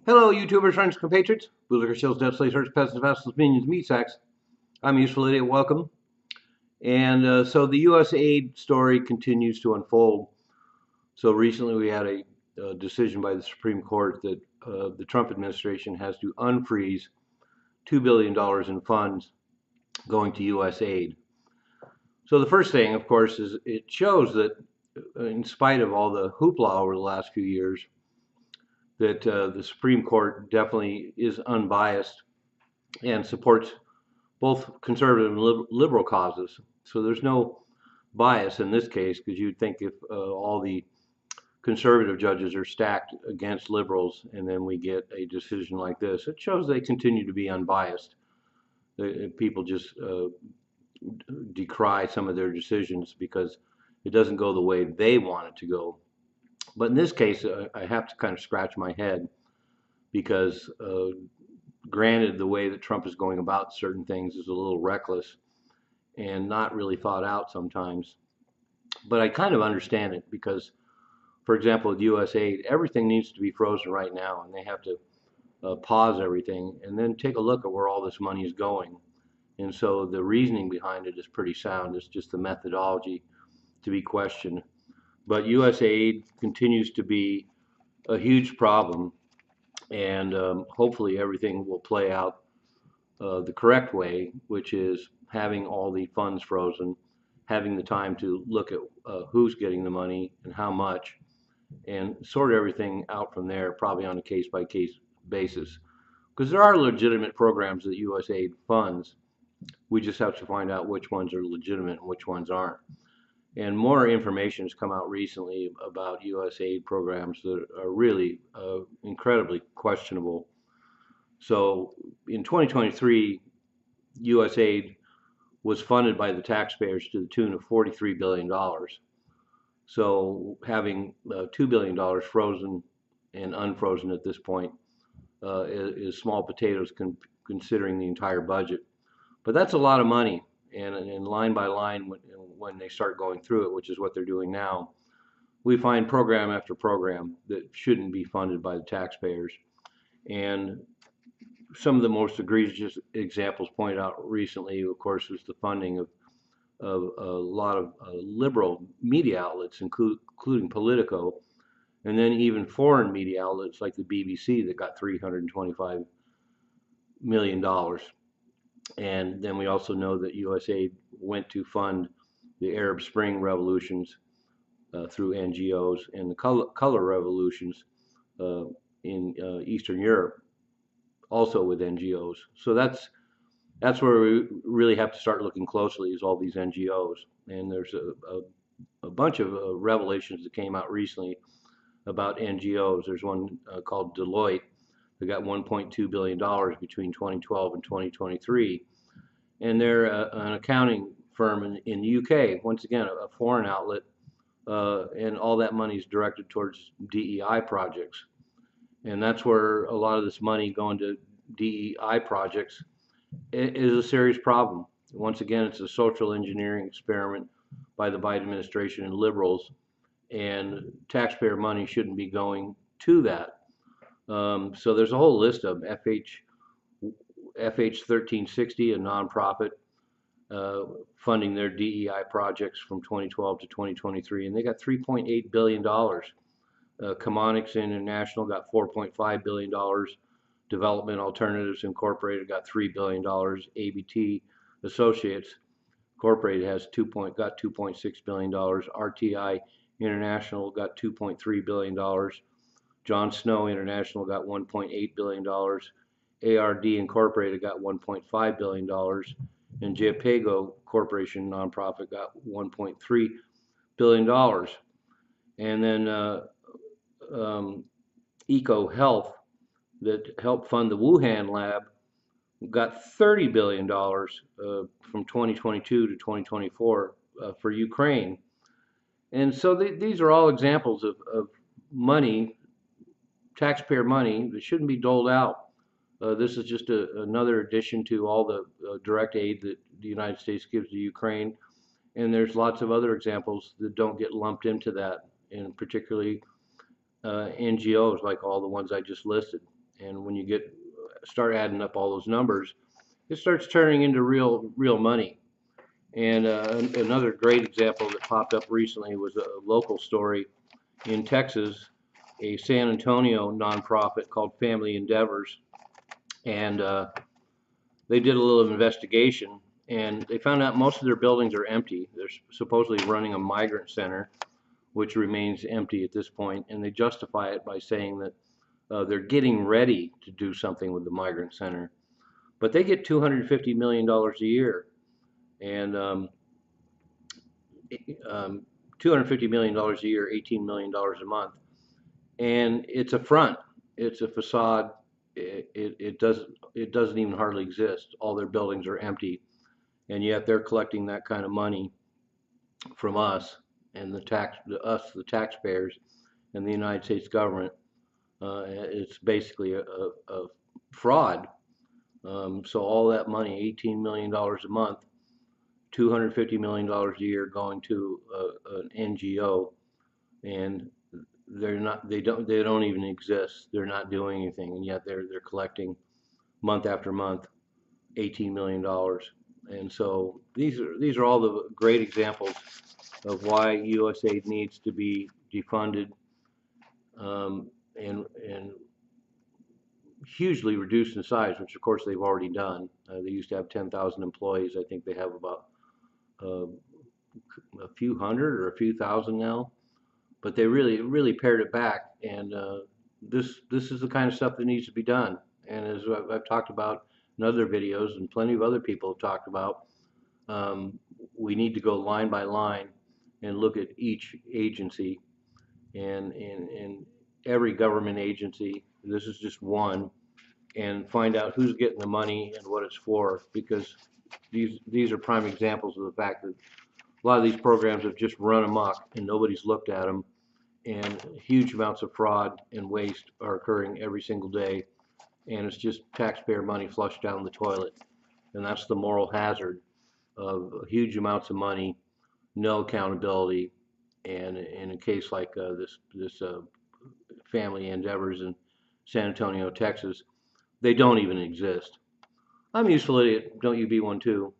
Hello, YouTubers, friends, compatriots, bootlicker, shills, death slaves, hurts, peasants, vassals, minions, meat sacks. I'm Useful Idiot. Welcome. And the USAID story continues to unfold. So recently we had a decision by the Supreme Court that the Trump administration has to unfreeze $2 billion in funds going to USAID. So the first thing, of course, is it shows that in spite of all the hoopla over the last few years, that the Supreme Court definitely is unbiased and supports both conservative and liberal causes. So there's no bias in this case, because you'd think if all the conservative judges are stacked against liberals and then we get a decision like this, it shows they continue to be unbiased. People just decry some of their decisions because it doesn't go the way they want it to go. But in this case, I have to kind of scratch my head because granted, the way that Trump is going about certain things is a little reckless and not really thought out sometimes. But I kind of understand it because, for example, with USAID, everything needs to be frozen right now, and they have to pause everything and then take a look at where all this money is going. And so the reasoning behind it is pretty sound. It's just the methodology to be questioned. But USAID continues to be a huge problem, and hopefully everything will play out the correct way, which is having all the funds frozen, having the time to look at who's getting the money and how much, and sort everything out from there, probably on a case by case basis. Because there are legitimate programs that USAID funds. We just have to find out which ones are legitimate and which ones aren't. And more information has come out recently about USAID programs that are really incredibly questionable. So in 2023, USAID was funded by the taxpayers to the tune of $43 billion. So having $2 billion frozen and unfrozen at this point is small potatoes considering the entire budget. But that's a lot of money. And line by line, when they start going through it, which is what they're doing now, we find program after program that shouldn't be funded by the taxpayers. And some of the most egregious examples pointed out recently, of course, was the funding of a lot of liberal media outlets, including Politico, and then even foreign media outlets like the BBC that got $325 million. And then we also know that USAID went to fund the Arab Spring revolutions through NGOs and the color revolutions in Eastern Europe, also with NGOs. So that's where we really have to start looking closely, is all these NGOs. And there's a bunch of revelations that came out recently about NGOs. There's one called Deloitte that got $1.2 billion between 2012 and 2023. And they're an accounting firm in the UK, once again, a foreign outlet, and all that money is directed towards DEI projects. And that's where a lot of this money going to DEI projects is a serious problem. Once again, it's a social engineering experiment by the Biden administration and liberals, and taxpayer money shouldn't be going to that. So there's a whole list of FH 1360, a nonprofit, funding their DEI projects from 2012 to 2023, and they got $3.8 billion. Chemonics International got $4.5 billion. Development Alternatives Incorporated got $3 billion. ABT Associates Incorporated has got $2.6 billion. RTI International got $2.3 billion. John Snow International got $1.8 billion. ARD Incorporated got $1.5 billion. And JPEGO Corporation nonprofit got $1.3 billion. And then Eco Health, that helped fund the Wuhan lab, got $30 billion from 2022 to 2024 for Ukraine. And so these are all examples of money, taxpayer money, that shouldn't be doled out. This is just another addition to all the direct aid that the United States gives to Ukraine. And there's lots of other examples that don't get lumped into that, and particularly NGOs like all the ones I just listed. And when you start adding up all those numbers, it starts turning into real money. And another great example that popped up recently was a local story in Texas, a San Antonio nonprofit called Family Endeavors, and they did a little investigation, and they found out most of their buildings are empty. They're supposedly running a migrant center, which remains empty at this point, and they justify it by saying that they're getting ready to do something with the migrant center. But they get $250 million a year, and $250 million a year, $18 million a month. And it's a front, it's a facade. It doesn't even hardly exist. All their buildings are empty, and yet they're collecting that kind of money from us and the taxpayers, and the United States government. It's basically a fraud. So all that money, $18 million a month, $250 million a year going to an NGO, and they don't even exist. They're not doing anything, and yet they're collecting month after month $18 million. And so these are all the great examples of why USAID needs to be defunded, and hugely reduced in size, which of course they've already done. They used to have 10,000 employees. I think they have about a few hundred or a few thousand now, but they really pared it back. And this is the kind of stuff that needs to be done. And as I've talked about in other videos, and plenty of other people have talked about, we need to go line by line and look at each agency, and every government agency. This is just one, and find out who's getting the money and what it's for, because these are prime examples of the fact that a lot of these programs have just run amok and nobody's looked at them, and huge amounts of fraud and waste are occurring every single day, and it's just taxpayer money flushed down the toilet. And that's the moral hazard of huge amounts of money, no accountability, and in a case like this Family Endeavors in San Antonio, Texas, they don't even exist. I'm a useful idiot. Don't you be one too?